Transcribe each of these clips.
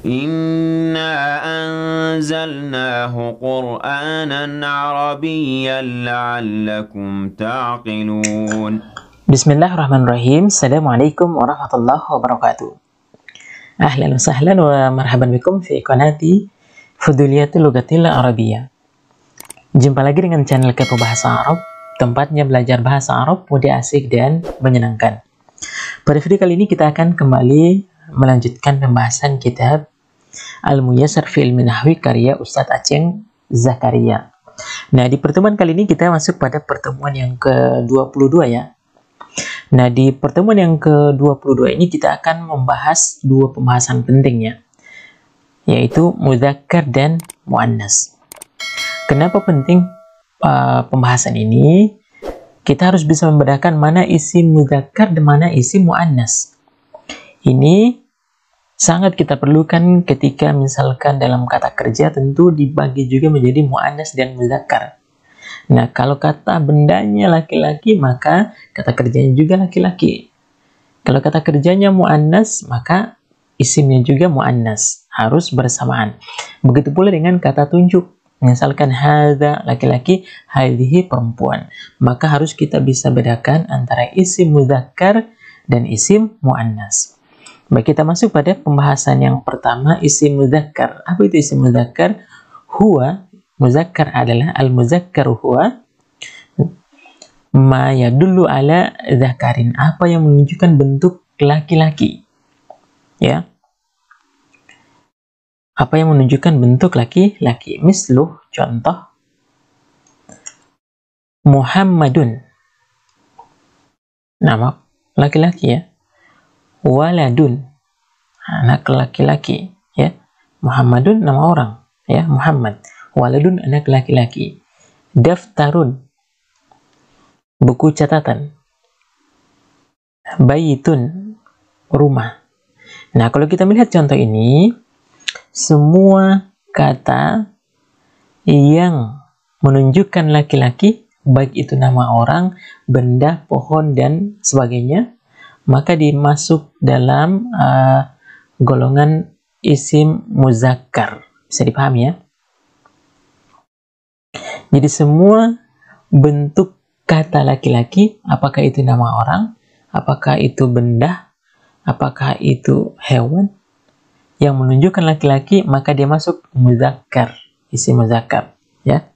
إنا أنزلناه قرآنا عربيا لعلكم تعقلون. Bismillahirrahmanirrahim. Assalamualaikum warahmatullahi wabarakatuh. Ahlan wa sahlan wa marhaban bikum fi qanati Fuduliyatul Lughatil Arabiyyah. Jumpa lagi dengan channel Kepo Bahasa Arab, tempatnya belajar bahasa Arab mudah, asik dan menyenangkan. Pada video kali ini kita akan kembali melanjutkan pembahasan kitab Al-Muyassar fi Ilmi Nahwi karya Ustadz Aceng Zakaria. Nah, di pertemuan kali ini kita masuk pada pertemuan yang ke-22 ya. Nah, di pertemuan yang ke-22 ini kita akan membahas dua pembahasan pentingnya, yaitu mudzakkar dan muannas. Kenapa penting pembahasan ini? Kita harus bisa membedakan mana isim mudzakkar dan mana isim muannas. Ini sangat kita perlukan ketika misalkan dalam kata kerja tentu dibagi juga menjadi muannas dan mudzakkar. Nah, kalau kata bendanya laki-laki, maka kata kerjanya juga laki-laki. Kalau kata kerjanya muannas, maka isimnya juga muannas, harus bersamaan. Begitu pula dengan kata tunjuk. Misalkan hadza laki-laki, hadhihi perempuan. Maka harus kita bisa bedakan antara isim mudzakkar dan isim muannas. Baik, kita masuk pada pembahasan yang pertama, isim mudzakkar. Apa itu isim mudzakkar? Huwa, muzakkar adalah al-muzakkar huwa ma yadullu ala dzakarin, apa yang menunjukkan bentuk laki-laki. Ya. Apa yang menunjukkan bentuk laki-laki. Misluh, contoh, Muhammadun, nama laki-laki ya. Waladun, anak laki-laki ya. Muhammadun nama orang ya, Muhammad. Waladun anak laki-laki. Daftarun, buku catatan. Bayitun, rumah. Nah, kalau kita melihat contoh ini, semua kata yang menunjukkan laki-laki, baik itu nama orang, benda, pohon, dan sebagainya, maka dimasuk dalam golongan isim muzakkar. Bisa dipahami ya? Jadi semua bentuk kata laki-laki, apakah itu nama orang, apakah itu benda, apakah itu hewan, yang menunjukkan laki-laki, maka dia masuk muzakkar, isim muzakkar ya.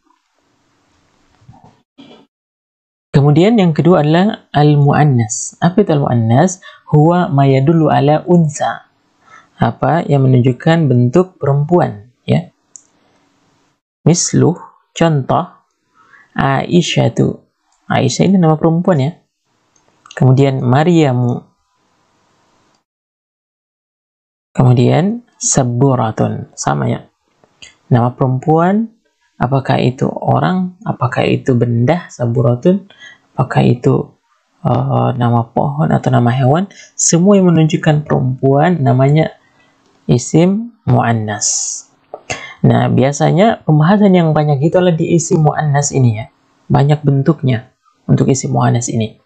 Kemudian yang kedua adalah al-muannas. Apa itu al-muannas? Huwa ma yadullu ala unsa. Apa yang menunjukkan bentuk perempuan ya. Misluh, contoh, Aisyatu. Aisyah ini nama perempuan ya. Kemudian Maryamu. Kemudian Saburatun, sama ya. Nama perempuan, apakah itu orang, apakah itu benda, Saburatun, apakah itu nama pohon atau nama hewan, semua yang menunjukkan perempuan namanya isim muannas. Nah, biasanya pembahasan yang banyak itu adalah di isim muannas ini ya. Banyak bentuknya untuk isim muannas ini.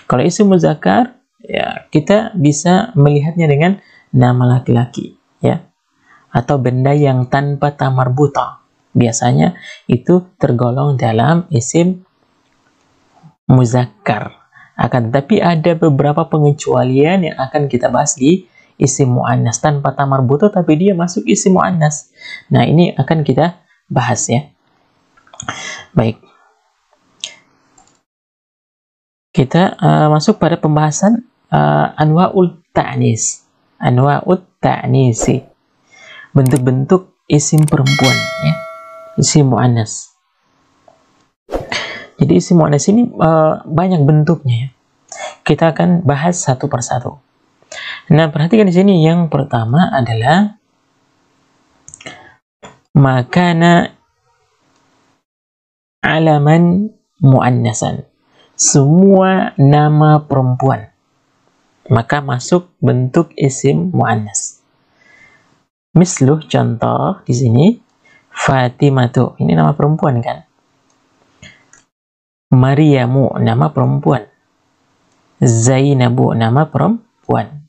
Kalau isim muzakkar ya, kita bisa melihatnya dengan nama laki-laki ya, atau benda yang tanpa ta marbuta. Biasanya itu tergolong dalam isim muzakkar. Akan tetapi ada beberapa pengecualian yang akan kita bahas di isim muannas, tanpa ta marbuta tapi dia masuk isim muannas. Nah, ini akan kita bahas ya. Baik. Kita masuk pada pembahasan anwa'ul ta'nis. Anwa'ut ta'nisi. Bentuk-bentuk isim perempuan ya. Isim muannas. Jadi isim muannas ini banyak bentuknya ya. Kita akan bahas satu persatu. Nah, perhatikan di sini yang pertama adalah makana alaman muannasan. Semua nama perempuan maka masuk bentuk isim muannas. Misluh, contoh di sini, Fatimatu, ini nama perempuan kan? Maryamu, nama perempuan. Zainabu, nama perempuan.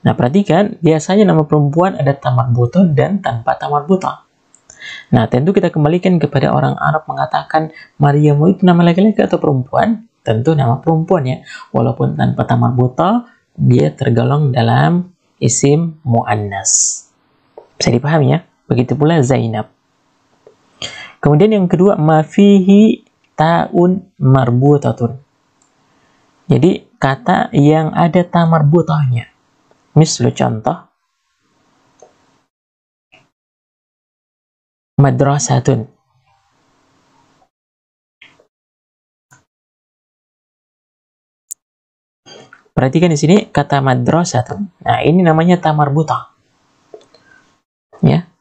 Nah, perhatikan, biasanya nama perempuan ada tamar buta dan tanpa tamar buta. Nah, tentu kita kembalikan kepada orang Arab mengatakan Maryam itu nama laki-laki atau perempuan? Tentu nama perempuan ya. Walaupun tanpa tamar buta, dia tergolong dalam isim mu'annas. Bisa dipahami ya? Begitu pula Zainab. Kemudian yang kedua, ma fihi ta'un marbutatun. Jadi kata yang ada ta marbutahnya. Misal contoh, madrasatun. Perhatikan di sini kata madrasatun. Nah, ini namanya ta marbutah. Ya.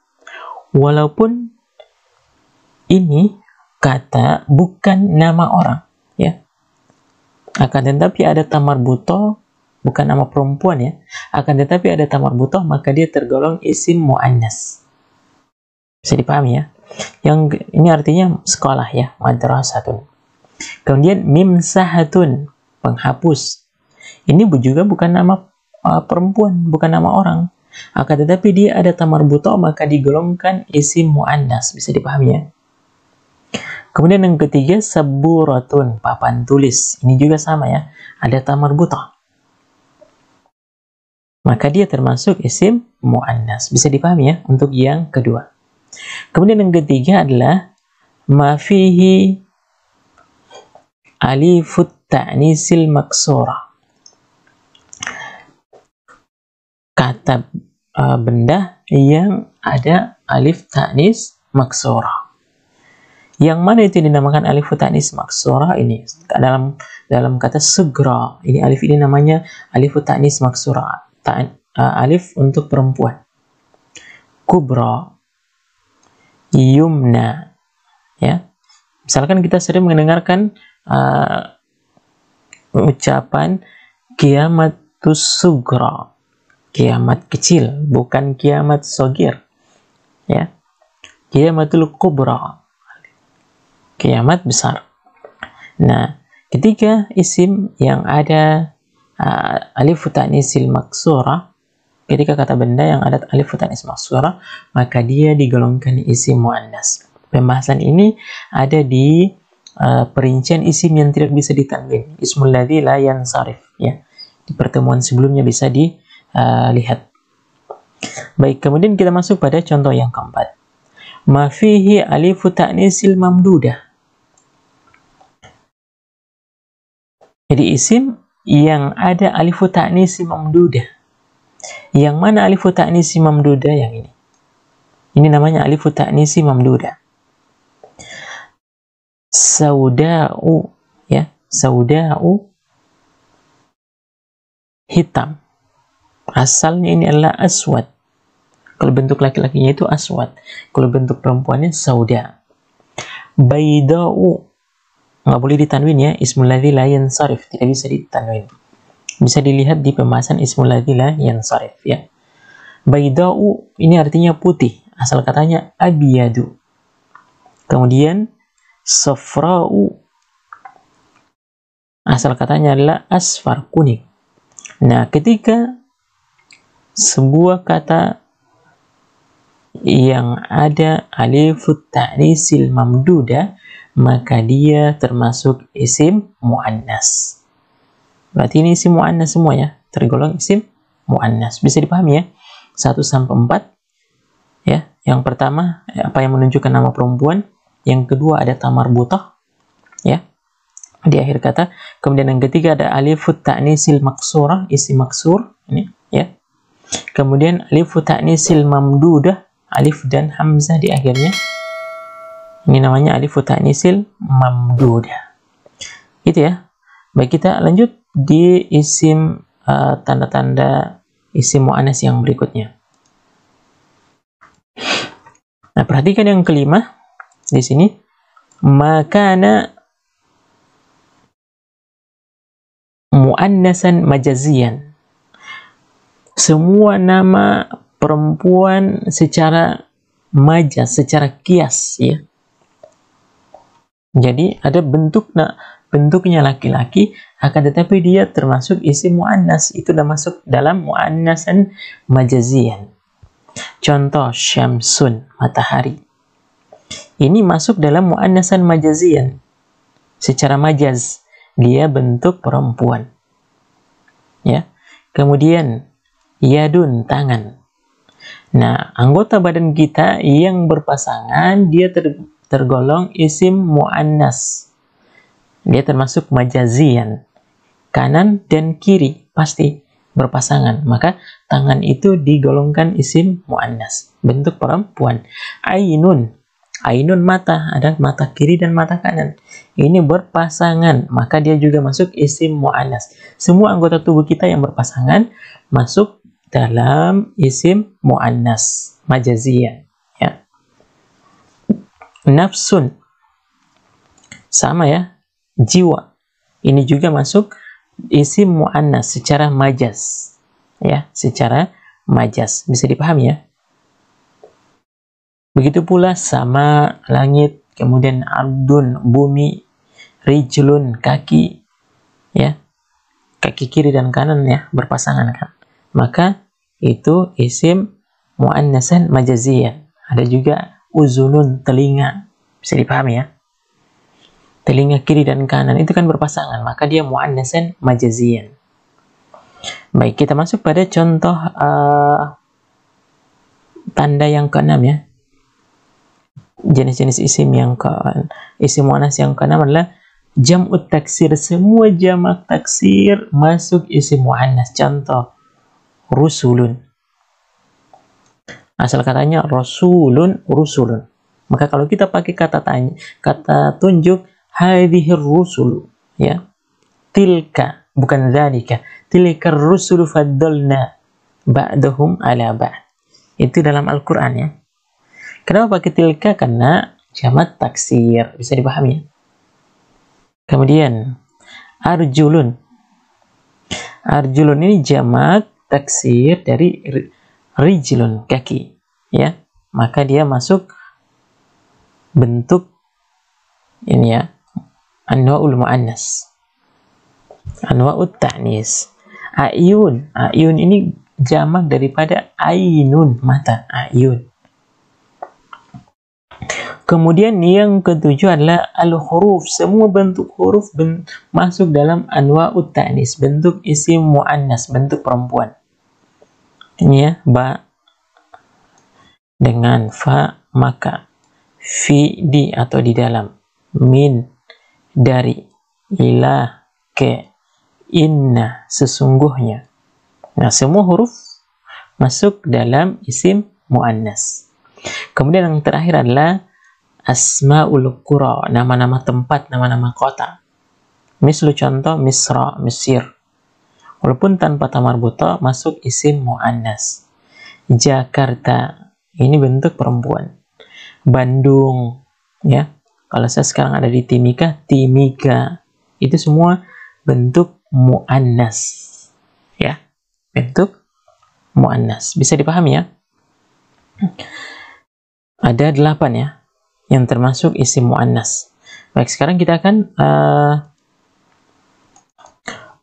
Walaupun ini kata bukan nama orang, ya. Akan tetapi ada ta marbutah, bukan nama perempuan ya. Akan tetapi ada ta marbutah, maka dia tergolong isim muannas. Bisa dipahami ya? Yang ini artinya sekolah ya, madrasatun. Kemudian mimsahatun, penghapus. Ini juga bukan nama perempuan, bukan nama orang. Akan tetapi dia ada ta marbutah, maka digolongkan isim muannas. Bisa dipahami ya? Kemudian yang ketiga, saburatun, papan tulis. Ini juga sama ya, ada ta marbutah. Maka dia termasuk isim muannas. Bisa dipahami ya untuk yang kedua. Kemudian yang ketiga adalah ma fihi alifut ta'nisil maksura. Kata benda yang ada alif ta'nis maksura. Yang mana itu dinamakan alif ta'nis maksura ini? Dalam kata sugra, ini alif ini namanya alif ta'nis maksura. Alif untuk perempuan. Kubra, yumna, ya. Misalkan kita sering mendengarkan ucapan kiamatus sugra, kiamat kecil, bukan kiamat sogir, ya. Kiamatul kubra, kiamat besar. Nah, ketika isim yang ada alif ta'nisil maksura, ketika kata benda yang ada alif ta'nis maksura, maka dia digolongkan isim muannas. Pembahasan ini ada di perincian isim yang tidak bisa ditanwin, ismul ladzi la yansarif ya. Di pertemuan sebelumnya bisa dilihat. Baik, kemudian kita masuk pada contoh yang keempat. Ma fihi alif ta'nisil mamdudah. Jadi isim yang ada alif ta'nisi mamdudah. Yang mana alif ta'nisi mamdudah? Yang ini. Ini namanya alif ta'nisi mamdudah. Sauda'u, ya, sauda'u, hitam. Asalnya ini adalah aswad. Kalau bentuk laki-lakinya itu aswad. Kalau bentuk perempuannya sauda. Baida'u, nggak boleh ditanwin ya, ismul ladzi la yansarif, tidak bisa ditanwin. Bisa dilihat di pembahasan ismul ladzi la yansarif ya. Baida'u ini artinya putih, asal katanya abiyadu. Kemudian safra'u, asal katanya adalah asfar, kuning. Nah, ketika sebuah kata yang ada alifut ta'nisil mamdudah, maka dia termasuk isim muannas. Berarti ini isim muannas semua ya, tergolong isim muannas. Bisa dipahami ya? 1 sampai 4 ya. Yang pertama apa yang menunjukkan nama perempuan, yang kedua ada ta marbutah ya di akhir kata. Kemudian yang ketiga ada alifut ta'nisil maksura, isim maksur ini ya. Kemudian alifut ta'nisil mamdudah, alif dan hamzah di akhirnya. Ini namanya alif ta'nisil mamdudah. Gitu ya. Baik, kita lanjut di isim tanda-tanda isim muannas yang berikutnya. Nah, perhatikan yang kelima di sini. Makana muannasan majazian. Semua nama perempuan secara majaz, secara kias ya. Jadi ada bentuknya laki-laki, akan tetapi dia termasuk isim muannas, itu sudah masuk dalam muannasan majazian. Contoh syamsun, matahari. Ini masuk dalam muannasan majazian. Secara majaz, dia bentuk perempuan. Ya. Kemudian yadun, tangan. Nah, anggota badan kita yang berpasangan dia tergolong isim muannas. Dia termasuk majazian. Kanan dan kiri pasti berpasangan. Maka tangan itu digolongkan isim muannas, bentuk perempuan. Ainun. Ainun mata, ada mata kiri dan mata kanan. Ini berpasangan, maka dia juga masuk isim muannas. Semua anggota tubuh kita yang berpasangan masuk dalam isim muannas majaziyah, ya. Nafsun, sama ya, jiwa. Ini juga masuk isim muannas secara majaz, ya, secara majaz. Bisa dipahami ya? Begitu pula sama, langit, kemudian ardun, bumi, rijlun, kaki, ya, kaki kiri dan kanan ya, berpasangan kan. Maka itu isim muannasan majaziyan. Ada juga uzunun, telinga, bisa dipahami ya. Telinga kiri dan kanan itu kan berpasangan, maka dia muannasan majaziyan. Baik, kita masuk pada contoh tanda yang keenam ya. Jenis-jenis isim isim muannas yang keenam adalah jam'ut taksir. Semua jamak taksir masuk isim muannas. Contoh rusulun. Asal katanya rasulun, rusulun. Maka kalau kita pakai kata tunjuk hadhir rusul, ya. Tilka, bukan dzalika. Tilka rusulu faddalna ba'dahum ala ba'd. Itu dalam Al-Qur'an ya. Kenapa pakai tilka? Karena jamak taksir, bisa dipahami ya. Kemudian arjulun. Arjulun ini jamak taksir dari rijlun, kaki, ya. Maka dia masuk bentuk ini ya, anwa'ul muannas, anwa'ut ta'nis. Ayun, ayun ini jamak daripada ainun, mata, ayun. Kemudian yang ketujuh adalah al-huruf. Semua bentuk huruf masuk dalam anwa'ut ta'nis, bentuk isim muannas, bentuk perempuan. Ini ya, ba dengan fa, maka, fi, di atau di dalam, min, dari, ila, ke, inna, sesungguhnya. Nah, semua huruf masuk dalam isim muannas. Kemudian yang terakhir adalah asma'ul qura, nama-nama tempat, nama-nama kota. Mislu contoh Misra, Mesir. Walaupun tanpa tamar buta masuk isim muannas. Jakarta, ini bentuk perempuan. Bandung, ya. Kalau saya sekarang ada di Timika, Timika. Itu semua bentuk muannas. Ya, bentuk muannas. Bisa dipahami ya? Ada 8 ya yang termasuk isim muannas. Baik, sekarang kita akan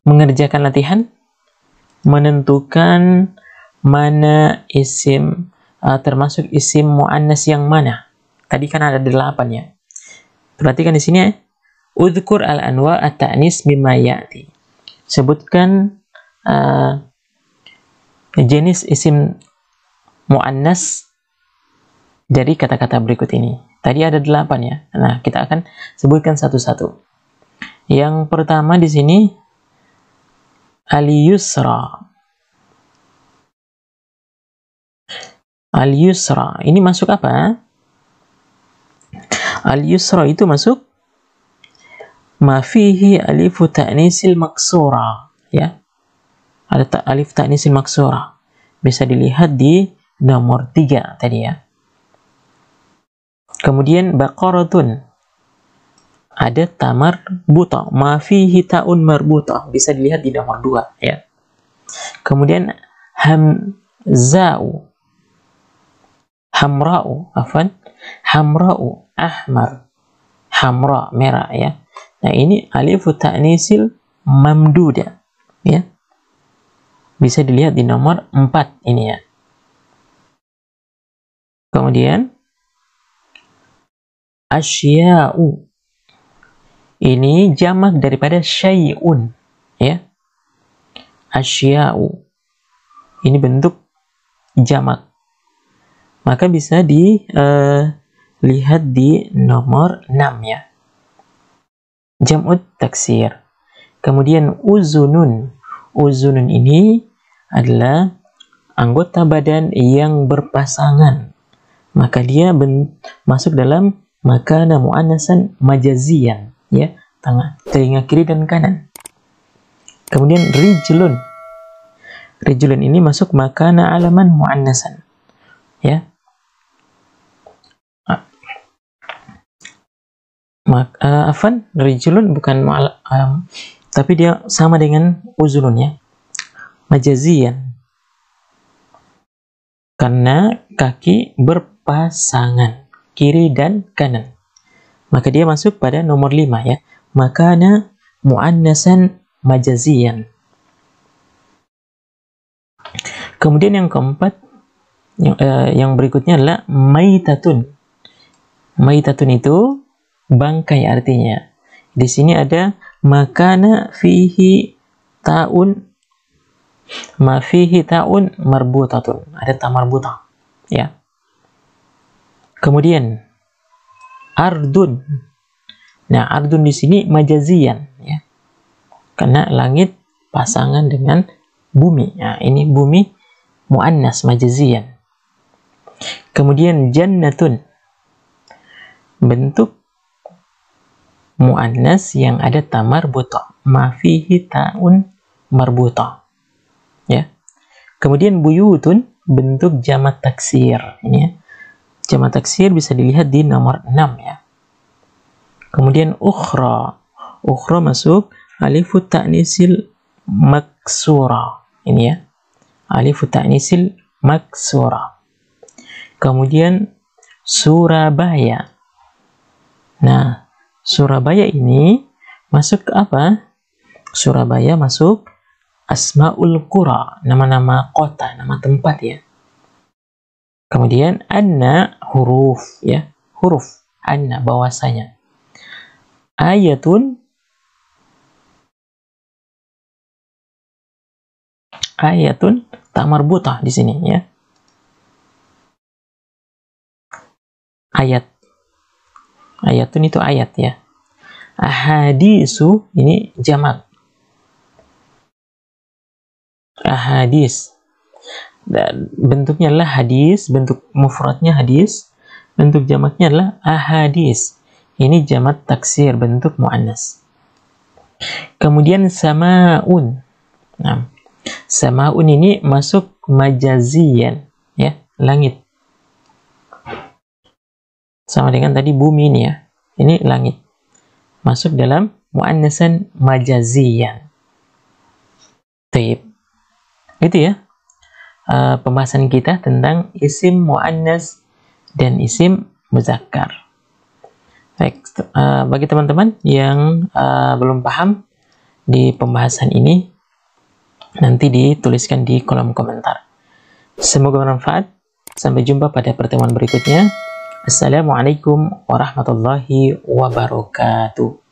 mengerjakan latihan menentukan mana isim termasuk isim muannas yang mana. Tadi kan ada 8 ya. Perhatikan di sini ya. Udhkur al-anwa at-ta'nis mimma ya'ti. Sebutkan jenis isim muannas dari kata-kata berikut ini. Tadi ada 8 ya. Nah, kita akan sebutkan satu-satu. Yang pertama di sini al-yusra. Al-yusra. Ini masuk apa? Al-yusra itu masuk ma fihi alifu ta'nisil maksura, ya. Ada alif ta'nisil maksura. Bisa dilihat di nomor 3 tadi ya. Kemudian baqaratun, ada tamar buta, ma fihi ta'un marbuta, bisa dilihat di nomor 2 ya. Kemudian hamza'u, hamra'u, afwan, hamra'u, ahmar, hamra, merah ya. Nah, ini alifu ta'nisil mamduda, ya. Bisa dilihat di nomor 4 ini ya. Kemudian asya'u, ini jamak daripada syai'un, ya. Asya'u ini bentuk jamak, maka bisa dilihat di nomor 6 ya, jam'ut taksir. Kemudian uzunun, uzunun ini adalah anggota badan yang berpasangan, maka dia masuk dalam makana muannasan majazian, ya, telinga kiri dan kanan. Kemudian rijlun, rijlun ini masuk makana alaman muannasan, ya. Afan, rijlun bukan tapi dia sama dengan uzunun, ya, majazian, karena kaki berpasangan kiri dan kanan, maka dia masuk pada nomor 5 ya, makana muannasan majazian. Kemudian yang keempat, yang berikutnya adalah maitatun. Maitatun itu bangkai artinya. Di sini ada makana fihi ta'un, ma fihi ta'un marbutatun, ada ta marbutah, ya. Kemudian ardun. Nah, ardun di sini majazian, ya, karena langit pasangan dengan bumi. Nah, ini bumi muannas majazian. Kemudian jannatun, bentuk muannas yang ada ta marbutah, ma fihi ta'un marbutah, ya. Kemudian buyutun, bentuk jamak taksir, ini ya. Jamak taksir bisa dilihat di nomor 6 ya. Kemudian ukhra, ukhra masuk alifut ta'nisil maksura, ini ya, alifut ta'nisil maksura. Kemudian Surabaya. Nah, Surabaya ini masuk ke apa? Surabaya masuk asmaul qura, nama-nama kota, nama tempat ya. Kemudian anna, huruf ya, huruf anna bahwasanya. Ayatun, ayatun tak marbutah di sini ya. Ayat, ayatun itu ayat ya. Ahadisu ini jamak. Ahadis, dan bentuknya adalah hadis, bentuk mufradnya hadis, bentuk jamaknya adalah ahadis. Ini jamak taksir, bentuk muannas. Kemudian samaun. Nah, samaun ini masuk majazian, ya, langit. Sama dengan tadi bumi ini ya. Ini langit. Masuk dalam muannasan majazian. Taib. Itu ya. Pembahasan kita tentang isim muannas dan isim muzakkar. Baik, bagi teman-teman yang belum paham di pembahasan ini, nanti dituliskan di kolom komentar. Semoga bermanfaat. Sampai jumpa pada pertemuan berikutnya. Assalamualaikum warahmatullahi wabarakatuh.